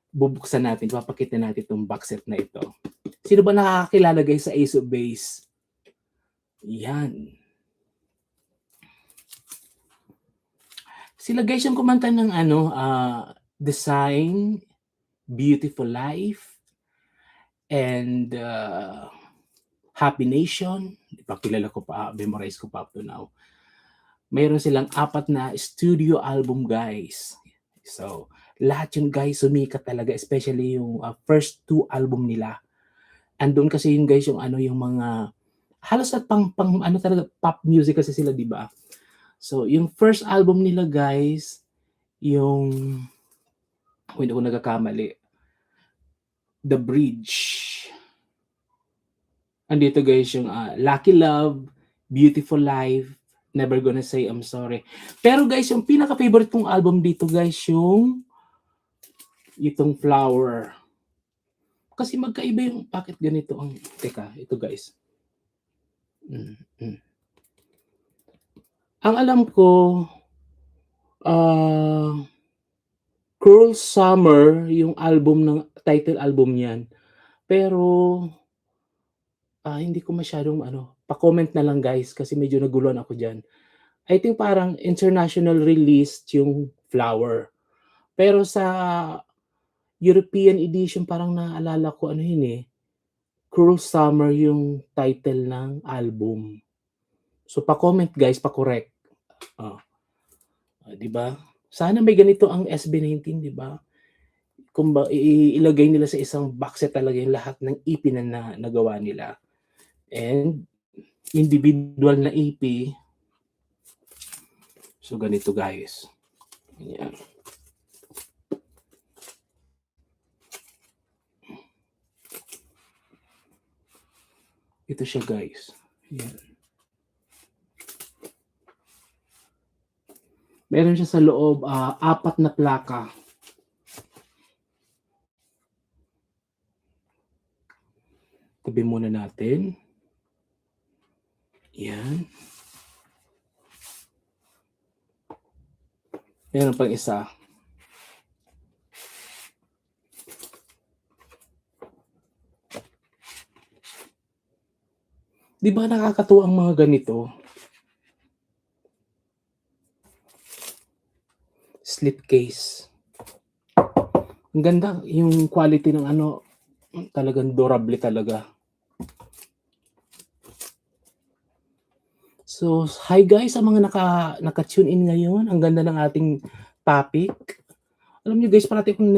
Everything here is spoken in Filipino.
bubuksan natin, papakita natin itong box set na ito. Sino ba nakakakilala guys sa Ace of Base? Yan. Sila guys yung kumanta ng Design, Beautiful Life, and Happy Nation. Kilala ko pa, memorize ko pa up to now. Mayroon silang 4 na studio album guys. So, lahat yun guys sumikat talaga, especially yung first 2 album nila. Andun kasi yun guys yung yung mga halos at pang talaga pop music kasi sila, di ba? So, yung first album nila guys, yung hindi ko nagkakamali, The Bridge. Andito guys yung Lucky Love, Beautiful Life, Never Gonna Say I'm Sorry. Pero guys, yung pinaka-favorite kong album dito guys, yung itong Flower. Kasi magkaiba yung, bakit ganito ang, teka, ito guys. Ang alam ko, Cruel Summer, yung album ng title album niyan. Pero hindi ko masyadong pa-comment na lang guys kasi medyo naguluhan ako diyan. I think parang international release yung Flower. Pero sa European edition parang naalala ko Cruel Summer yung title ng album. So pa-comment guys, pa-correct. Di ba? Sana may ganito ang SB19, di ba? Kung ilagay nila sa isang box set talaga yung lahat ng EP na nagawa nila. And individual na EP. So ganito guys. Ayan. Ito siya guys. Ayan. Meron siya sa loob 4 na plaka. Tabi muna natin. Yan. Meron pang isa. Di ba nakakatuwa ang mga ganito? Slipcase. Ang ganda yung quality ng talagang durable talaga. So, hi guys sa mga naka-tune in ngayon. Ang ganda ng ating topic. Alam niyo guys, parati akong